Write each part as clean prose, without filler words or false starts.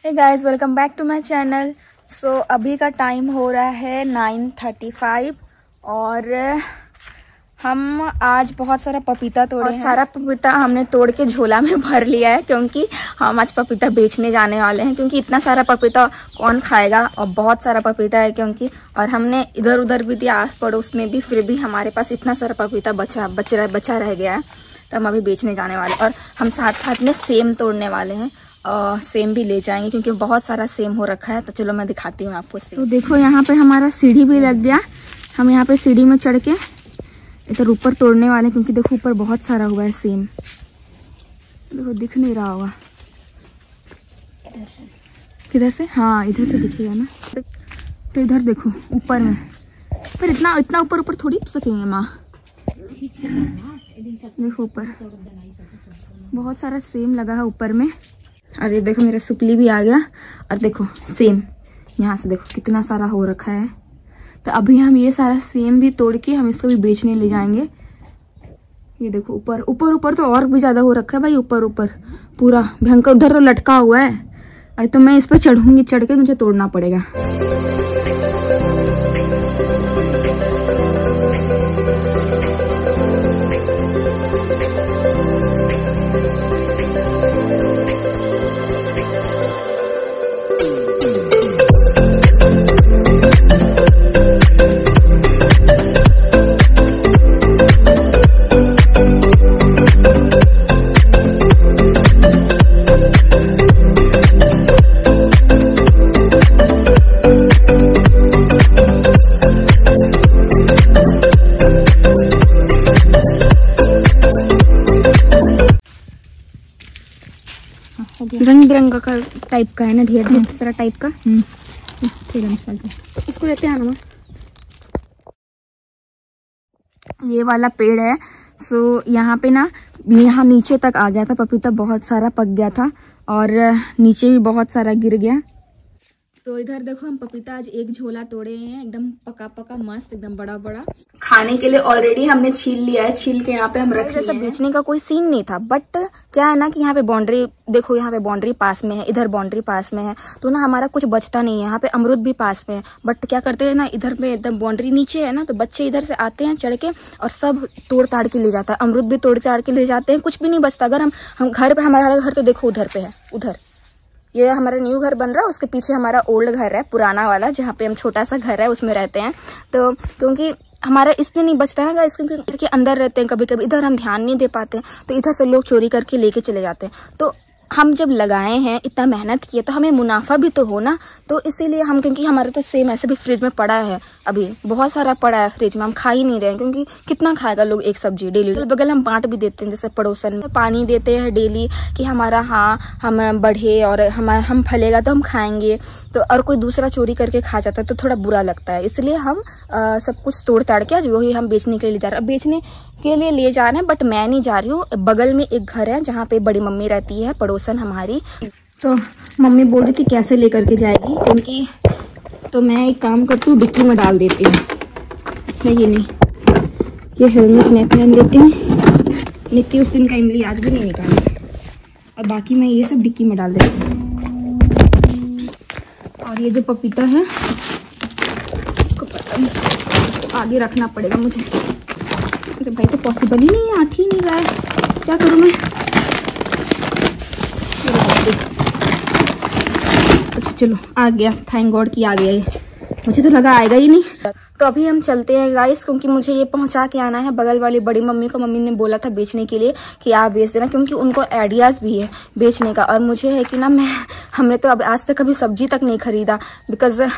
Hey guys, welcome back to my channel. So अभी का time हो रहा है 9:35 और हम आज बहुत सारा पपीता तोड़े हैं। सारा पपीता हमने तोड़ के झोला में भर लिया है क्योंकि हम आज पपीता बेचने जाने वाले हैं। क्योंकि इतना सारा पपीता कौन खाएगा और बहुत सारा पपीता है क्योंकि, और हमने इधर उधर भी दिया आस पड़ोस में भी, फिर भी हमारे पास इतना सारा पपीता बचा रह गया है। तो हम अभी बेचने जाने वाले और हम साथ साथ में सेम तोड़ने वाले हैं। सेम भी ले जाएंगे क्योंकि बहुत सारा सेम हो रखा है। तो चलो मैं दिखाती हूँ आपको। तो देखो यहाँ पे हमारा सीढ़ी भी लग गया। हम यहाँ पे सीढ़ी में चढ़ के इधर ऊपर तोड़ने वाले क्योंकि देखो ऊपर बहुत सारा हुआ है सेम। देखो दिख नहीं रहा होगा किधर से, हाँ इधर से दिखेगा ना। तो इधर देखो ऊपर में, पर इतना ऊपर थोड़ी सकेंगे माँ। देखो ऊपर बहुत सारा सेम लगा है ऊपर में। और ये देखो मेरा सुपली भी आ गया। और देखो सेम यहाँ से देखो कितना सारा हो रखा है। तो अभी हम ये सारा सेम भी तोड़ के हम इसको भी बेचने ले जाएंगे। ये देखो ऊपर तो और भी ज्यादा हो रखा है भाई। ऊपर पूरा भयंकर उधर लटका हुआ है। अरे तो मैं इस पर चढ़ूंगी, चढ़ के मुझे तोड़ना पड़ेगा। रंग बिरंगा का टाइप का है ना, ढेर सारा टाइप का। इसको लेते हैं ना। ये वाला पेड़ है। सो यहाँ पे ना, यहाँ नीचे तक आ गया था पपीता, बहुत सारा पक गया था और नीचे भी बहुत सारा गिर गया। तो इधर देखो हम पपीता आज एक झोला तोड़े हैं, एकदम पका मस्त, एकदम बड़ा खाने के लिए ऑलरेडी हमने छील लिया है। छील के यहाँ पे हम रख लिया है। बेचने का कोई सीन नहीं था, बट क्या है ना कि यहाँ पे बाउंड्री देखो, यहाँ पे बाउंड्री पास में है, इधर बाउंड्री पास में है, तो ना हमारा कुछ बचता नहीं है। यहाँ पे अमरूद भी पास में है, बट क्या करते हैं ना, इधर पे एकदम बाउंड्री नीचे है ना, तो बच्चे इधर से आते हैं चढ़ के और सब तोड़ ताड़ के ले जाता है। अमरूद भी तोड़ ताड़ के ले जाते हैं, कुछ भी नहीं बचता। अगर हम घर पे, हमारा घर तो देखो उधर पे है, उधर ये हमारा न्यू घर बन रहा है, उसके पीछे हमारा ओल्ड घर है, पुराना वाला, जहाँ पे हम छोटा सा घर है उसमें रहते हैं। तो क्योंकि हमारा इसलिए नहीं बचता है, इसके घर के अंदर रहते हैं, कभी कभी इधर हम ध्यान नहीं दे पाते, तो इधर से लोग चोरी करके लेके चले जाते हैं। तो हम जब लगाए हैं, इतना मेहनत किए, तो हमें मुनाफा भी तो हो ना। तो इसीलिए हम, क्योंकि हमारे तो सेम ऐसे भी फ्रिज में पड़ा है, अभी बहुत सारा पड़ा है फ्रिज में, हम खा ही नहीं रहे हैं क्योंकि कितना खाएगा लोग एक सब्जी डेली। बगल हम बांट भी देते हैं, जैसे पड़ोसन में पानी देते हैं डेली कि हमारा हम बढ़े और हम फलेगा तो हम खाएंगे। तो और कोई दूसरा चोरी करके खा जाता है तो थोड़ा बुरा लगता है। इसलिए हम सब कुछ तोड़ ताड़ के आज वही हम बेचने के लिए ले जा रहे हैं। बेचने के लिए ले जा रहे हैं, बट मैं नहीं जा रही हूँ। बगल में एक घर है जहाँ पे बड़ी मम्मी रहती है, पड़ोसन हमारी। तो मम्मी बोल रही थी कैसे लेकर के जाएगी, क्योंकि तो मैं एक काम करती हूँ, डिक्की में डाल देती हूँ। ये नहीं, ये हेलमेट मैं पहन लेती हूँ। नित्ती उस दिन का इमली आज भी नहीं निकाली, और बाकी मैं ये सब डिक्की में डाल देती हूँ। और ये जो पपीता है इसको पता नहीं, इसको आगे रखना पड़ेगा मुझे। अरे भाई तो पॉसिबल ही नहीं है, आठ ही नहीं रहा है, क्या करूँ मैं। अच्छा चलो आ गया, थैंक गॉड कि आ गया ये, मुझे तो लगा आएगा ही नहीं। तो अभी हम चलते हैं गाइस, क्योंकि मुझे ये पहुंचा के आना है बगल वाली बड़ी मम्मी को। मम्मी ने बोला था बेचने के लिए कि आप बेच देना, क्योंकि उनको आइडियाज भी है बेचने का। और मुझे है कि ना, हमने तो अब आज तक कभी सब्जी तक नहीं खरीदा, बिकॉज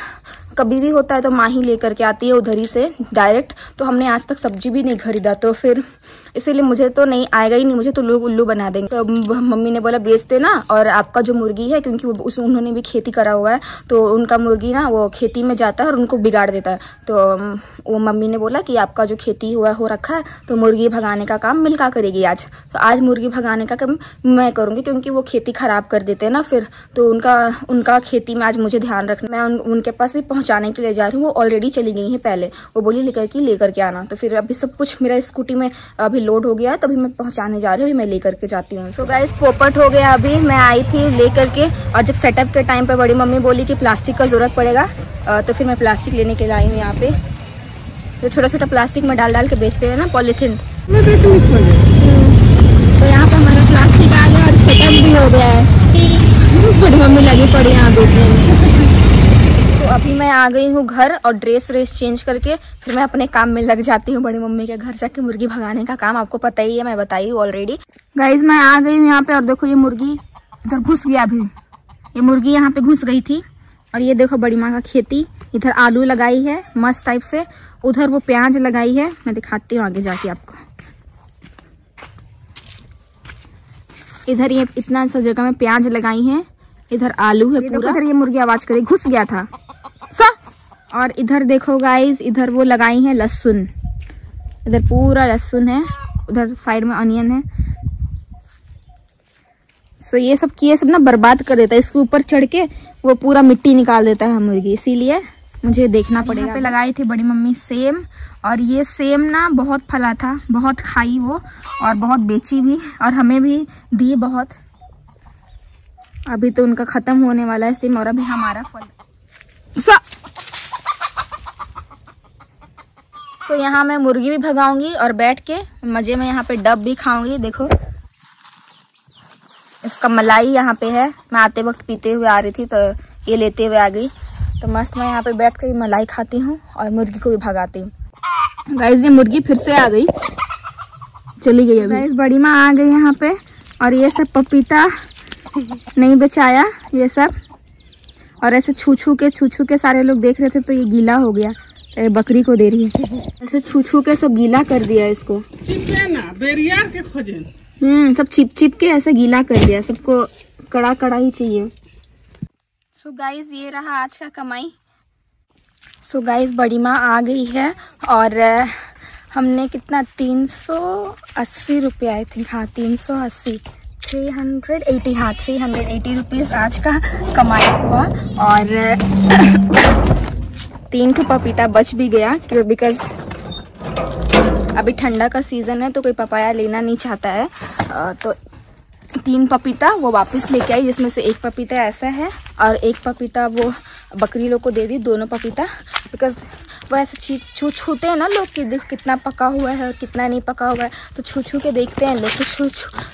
कभी भी होता है तो माँ ही लेकर के आती है उधर ही से डायरेक्ट। तो हमने आज तक सब्जी भी नहीं खरीदा, तो फिर इसीलिए मुझे तो नहीं आएगा ही नहीं, मुझे तो लोग उल्लू बना देंगे। तो मम्मी ने बोला बेच देना, और आपका जो मुर्गी है, क्योंकि उन्होंने भी खेती करा हुआ है, तो उनका मुर्गी ना वो खेती में जाता है और उनको बिगाड़ देता है। तो वो मम्मी ने बोला कि आपका जो खेती हुआ हो रखा है, तो मुर्गी भगाने का काम मिल्का करेगी आज। तो आज मुर्गी भगाने का काम मैं करूंगी, क्योंकि वो खेती खराब कर देते हैं ना फिर। तो उनका खेती में आज मुझे ध्यान रखना, मैं उनके पास भी पहुंच पहुंचाने के लिए जा रही हूँ। वो ऑलरेडी चली गई है पहले, वो बोली लेकर के आना। तो फिर अभी सब कुछ मेरा स्कूटी में अभी लोड हो गया है, तभी मैं पहुंचाने जा रही हूँ। अभी मैं लेकर के जाती हूँ। सो गाइस पोपट हो गया। अभी मैं आई थी लेकर के, और जब सेटअप के टाइम पे बड़ी मम्मी बोली कि प्लास्टिक का जरूरत पड़ेगा, तो फिर मैं प्लास्टिक लेने के लिए आई हूँ। यहाँ पे जो छोटा छोटा प्लास्टिक में डाल के बेचते हैं ना, पॉलीथीन, तो यहाँ पे हमारा प्लास्टिक आ गया और सेटअप भी हो गया है। बड़ी मम्मी लगी पड़ी यहाँ बेचने में। तो अभी मैं आ गई हूँ घर, और ड्रेस चेंज करके फिर मैं अपने काम में लग जाती हूँ। बड़ी मम्मी के घर जाके मुर्गी भगाने का काम आपको पता ही है, मैं बताई हूँ ऑलरेडी। गाइज मैं आ गई हूँ यहाँ पे, और देखो ये मुर्गी इधर घुस गया। अभी ये मुर्गी यहाँ पे घुस गई थी। और ये देखो बड़ी माँ का खेती, इधर आलू लगाई है मस्त टाइप से, उधर वो प्याज लगाई है। मैं दिखाती हूँ आगे जाके आपको। इधर ये इतना सा जगह में प्याज लगाई है, इधर आलू है पूरा। इधर ये मुर्गी आवाज करे, घुस गया था सा। और इधर देखो गाइस, इधर वो लगाई है लहसुन, इधर पूरा लहसुन है, उधर साइड में अनियन है। सो ये सब ना बर्बाद कर देता है। इसके ऊपर चढ़ के वो पूरा मिट्टी निकाल देता है मुर्गी, इसीलिए मुझे देखना पड़ेगा। यहाँ पे लगाई थी बड़ी मम्मी सेम, और ये सेम ना बहुत फला था, बहुत खाई वो, और बहुत बेची भी, और हमें भी दी बहुत। अभी तो उनका खत्म होने वाला है सेम, और अभी हमारा फल। सो यहाँ मैं मुर्गी भी भगाऊंगी और बैठ के मजे में यहाँ पे डब भी खाऊंगी। देखो इसका मलाई यहाँ पे है, मैं आते वक्त पीते हुए आ रही थी तो ये लेते हुए आ गई। तो मस्त मैं यहाँ पे बैठ कर मलाई खाती हूँ और मुर्गी को भी भगाती हूँ। गाइस ये मुर्गी फिर से आ गई, चली गई। अभी गाइस बड़ी माँ आ गई यहाँ पे, और ये सब पपीता नहीं बचाया ये सब, और ऐसे छू के सारे लोग देख रहे थे तो ये गीला हो गया। बकरी को दे रही है, ऐसे छू के सब गीला कर दिया इसको। सब चिप के ऐसे गीला कर दिया, सबको कड़ा ही चाहिए। सो गाइज ये रहा आज का कमाई। सो गाइज बड़ी माँ आ गई है, और हमने कितना 380 रुपये आई थिंक, हाँ 380 380, हाँ 380 रुपीज़ आज का कमाई हुआ। और 3 ठो पपीता बच भी गया, बिकॉज अभी ठंडा का सीजन है तो कोई पपाया लेना नहीं चाहता है। तो 3 पपीता वो वापस लेके आई, जिसमें से 1 पपीता ऐसा है और 1 पपीता वो बकरी लोग को दे दी। दोनों पपीता, बिकॉज वो ऐसे छूते हैं ना लोग कि देखो कितना पका हुआ है और कितना नहीं पका हुआ है, तो छू के देखते हैं लोग। तो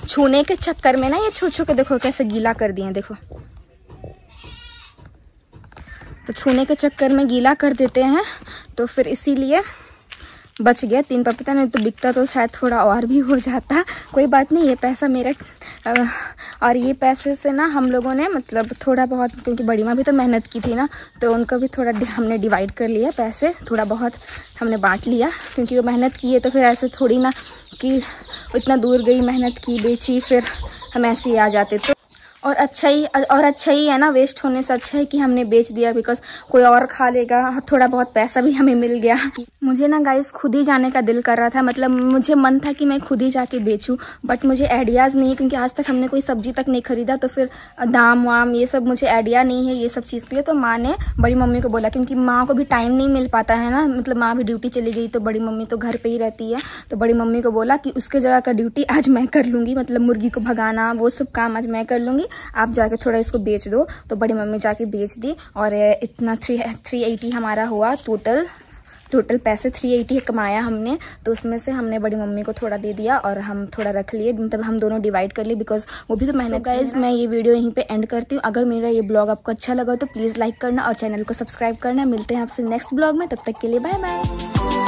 छूने के चक्कर में ना ये छू के देखो कैसे गीला कर दिए, देखो। तो छूने के चक्कर में गीला कर देते हैं, तो फिर इसीलिए बच गया 3 पपीता। नहीं तो बिकता तो शायद थोड़ा और भी हो जाता। कोई बात नहीं, ये पैसा मेरा, और ये पैसे से ना हम लोगों ने मतलब थोड़ा बहुत, क्योंकि बड़ी माँ भी तो मेहनत की थी ना, तो उनका भी थोड़ा हमने डिवाइड कर लिया पैसे, थोड़ा बहुत हमने बांट लिया। क्योंकि वो मेहनत की है तो फिर ऐसे थोड़ी ना कि इतना दूर गई, मेहनत की, बेची, फिर हम ऐसे ही आ जाते। तो और अच्छा ही है ना, वेस्ट होने से अच्छा है कि हमने बेच दिया, बिकॉज कोई और खा लेगा, थोड़ा बहुत पैसा भी हमें मिल गया। मुझे ना गाइस खुद ही जाने का दिल कर रहा था, मतलब मुझे मन था कि मैं खुद ही जाके बेचूं, बट मुझे आइडियाज़ नहीं है, क्योंकि आज तक हमने कोई सब्जी तक नहीं खरीदा। तो फिर दाम वाम ये सब मुझे आइडिया नहीं है ये सब चीज़ के लिए। तो माँ ने बड़ी मम्मी को बोला, क्योंकि माँ को भी टाइम नहीं मिल पाता है ना, मतलब माँ भी ड्यूटी चली गई तो बड़ी मम्मी तो घर पर ही रहती है। तो बड़ी मम्मी को बोला कि उसके जगह का ड्यूटी आज मैं कर लूँगी, मतलब मुर्गी को भगाना वो सब काम आज मैं कर लूँगी, आप जाके थोड़ा इसको बेच दो। तो बड़ी मम्मी जाके बेच दी, और इतना 380 हमारा हुआ टोटल पैसे 380 कमाया हमने। तो उसमें से हमने बड़ी मम्मी को थोड़ा दे दिया और हम थोड़ा रख लिए, मतलब हम दोनों डिवाइड कर लिए, बिकॉज वो भी तो मेहनत। गाइस मैं ये वीडियो यहीं पे एंड करती हूँ। अगर मेरा ये ब्लॉग आपको अच्छा लगा तो प्लीज़ लाइक करना और चैनल को सब्सक्राइब करना। मिलते हैं आपसे नेक्स्ट ब्लॉग में, तब तक के लिए बाय बाय।